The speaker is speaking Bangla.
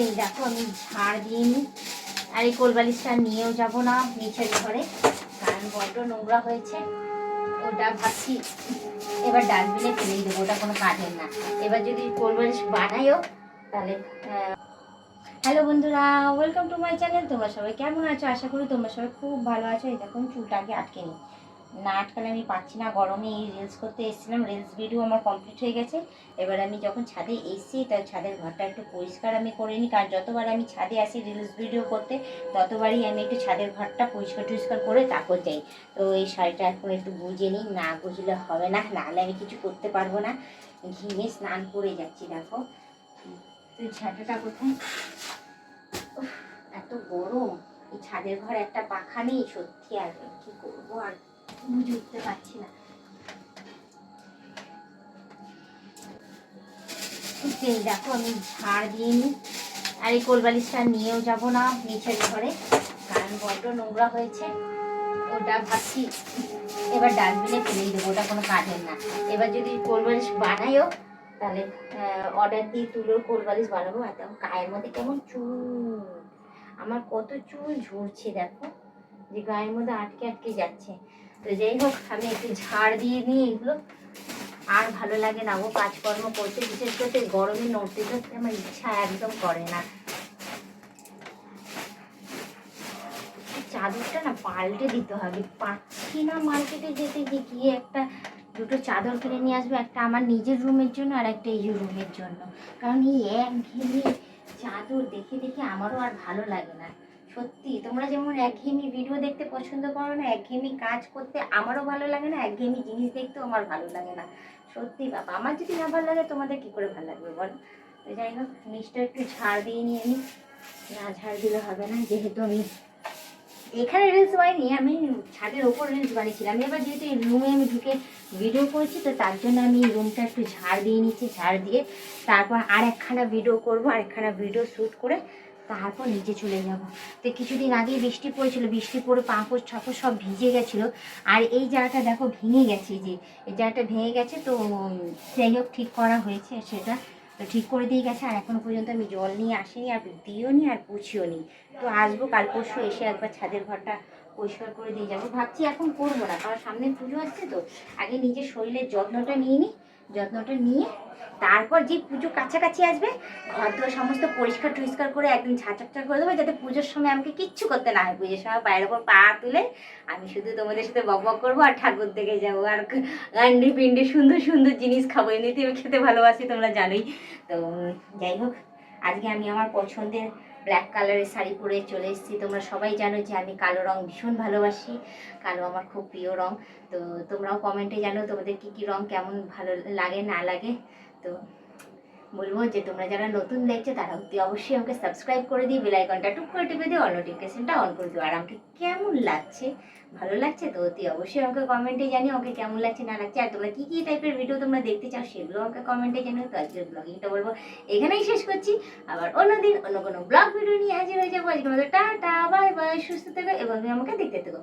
এই দেখো আমি ঝাড় দিয়ে নিই। আর এই কোলবালিশটা নিয়েও যাব না নিচের ঘরে, কারণ বড্ড নোংরা হয়েছে। ওটা ভাবছি এবার ডাস্টবিনে ফেলেই দেবো, ওটা কোনো কাজের না। এবার যদি কোলবালিশ বানাইও তাহলে। হ্যালো বন্ধুরা, ওয়েলকাম টু মাই চ্যানেল। তোমরা সবাই কেমন আছো? আশা করি তোমরা সবাই খুব ভালো আছো। এই দেখুন চুলটাকে আটকে নিই, না আটকালে আমি পাচ্ছি না। গরমে এই রিলস করতে এসেছিলাম, রিলস ভিডিও আমার কমপ্লিট হয়ে গেছে। এবার আমি যখন ছাদে এসেছি তাই ছাদের ঘরটা একটু পরিষ্কার আমি করে নিই, কারণ যতবার আমি ছাদে আসি রিলস ভিডিও করতে ততবারই আমি একটু ছাদের ঘরটা পরিষ্কার টরিষ্কার করে তারপর যাই। তো এই শাড়িটা এখন একটু গুজে নিই, না গুজলে হবে না, নাহলে আমি কিছু করতে পারবো না। ঘিমে স্নান করে যাচ্ছি। দেখো তুই ঝাঁটাটা কোথায়? এত গরম, এই ছাদের ঘর একটা পাখা নেই, সত্যি আর কি করবো, আর বুঝে উঠতে পারছি না। দেখো আমি ঝাড় দিয়ে নিই। আর এই কোলবালিশটা নিয়েও যাব না নিচের ঘরে, কারণ বড্ড নোংরা হয়েছে। ওটা ভাবছি এবার ডাস্টবিনে ফেলেই দেবো, ওটা কোনো কাজের না। এবার যদি কোলবালিশ বানাইও তাহলে অর্ডার দিয়ে তুলোর কোলবালিশ বানাবো। একদম গায়ের মধ্যে কেমন চুল, আমার কত চুল ঝরছে দেখো, যে গায়ের মধ্যে আটকে আটকে যাচ্ছে। তো যাই হোক, আমি একটু ঝাড় দিয়ে নিই এগুলো। আর ভালো লাগে না ও কাজকর্ম করতে, বিশেষ করে গরমে নড়তে চড়তে আমার ইচ্ছা একদম করে না। চাদরটা না পাল্টে দিতে হবে, পাচ্ছি না মার্কেটে যেতে, গিয়ে একটা দুটো চাদর কিনে নিয়ে আসবো, একটা আমার নিজের রুমের জন্য আর একটা এই রুমের জন্য। কারণ এই একঘেয়েমি চাদর দেখে দেখে আমারও আর ভালো লাগে না। সত্যি তোমরা যেমন একঘেয়েমি ভিডিও দেখতে পছন্দ করো না, একঘেয়েমি কাজ করতে আমারও ভালো লাগে না, একঘেয়েমি জিনিস দেখতেও আমার ভালো লাগে না। সত্যি বাবা, আমার যদি না ভালো লাগে তোমাদের কি করে ভালো লাগবে বল? তো যাই হোক, নিচটা একটু ঝাড় দিয়ে নিয়ে নিই, না ঝাড় দিলে হবে না, যেহেতু আমি এখানে রিলস বানাইনি, আমি ছাদের ওপর রিলস বানিয়েছিলাম। এবার যেহেতু এই রুমে আমি ঢুকে ভিডিও করছি, তো তার জন্য আমি এই রুমটা একটু ঝাড় দিয়ে নিচ্ছি। ঝাড় দিয়ে তারপর আর একখানা ভিডিও করবো, আর একখানা ভিডিও শ্যুট করে তারপর নিচে চলে যাব। তো কিছুদিন আগেই বৃষ্টি পড়েছিল, বৃষ্টি পড়ে পাঁপড় ছাপড় সব ভিজে গেছিলো। আর এই জায়গাটা দেখো ভেঙে গেছে, যে এই জায়গাটা ভেঙে গেছে। তো যাই হোক, ঠিক করা হয়েছে সেটা, তো ঠিক করে দিয়ে গেছে। আর এখনও পর্যন্ত আমি জল নিয়ে আসিনি, আর দিও নি, আর পুছিও নি। তো আসবো কাল পরশু, এসে একবার ছাদের ঘরটা পরিষ্কার করে দিয়ে যাবো। ভাবছি এখন করবো না, কারণ সামনে পুজো আসছে, তো আগে নিজের শরীরের যত্নটা নিয়ে নিই। যত্নটা নিয়ে তারপর যে পুজো কাছাকাছি আসবে, ঘর দোর সমস্ত পরিষ্কার টরিষ্কার করে একদিন ঝাঁচাকটা করে দেবো, যাতে পুজোর সময় আমাকে কিচ্ছু করতে না হয়। পুজোর সময় পায়ের ওপর পা তুলে আমি শুধু তোমাদের সাথে বক বক করবো আর ঠাকুর দেখে যাবো, আর গান্ডি পিন্ডি সুন্দর সুন্দর জিনিস খাবো। এমনিতে আমি খেতে ভালোবাসি, তোমরা জানোই। তো যাই হোক, আজকে আমি আমার পছন্দের ব্ল্যাক কালারের শাড়ি পরে চলে এসেছি। তোমরা সবাই জানো যে আমি কালো রং ভীষণ ভালোবাসি, কালো আমার খুব প্রিয় রং। তো তোমরাও কমেন্টে জানো তোমাদের কী কী রং কেমন ভালো লাগে না লাগে। তো বলবো যে তোমরা যারা নতুন দেখছো তারা অতি অবশ্যই আমাকে সাবস্ক্রাইব করে দিই, বেল আইকনটা টুক করে টিপে দিও, অল নোটিফিকেশনটা অন করে দিও। আর আমাকে কেমন লাগছে, ভালো লাগছে তো অতি অবশ্যই আমাকে কমেন্টে জানিও আমাকে কেমন লাগছে না লাগছে। আর তোমরা কী কী টাইপের ভিডিও তোমরা দেখতে চাও সেগুলো আমাকে কমেন্টে জানিও। তো আজকের ব্লগিংটা বলবো এখানেই শেষ করছি, আবার অন্যদিন অন্য কোনো ব্লগ ভিডিও নিয়ে হাজির হয়ে যাবো। আজকের মতো টাটা, বাই বাই, সুস্থ থেকো এবং আমাকে দেখতে থেকো।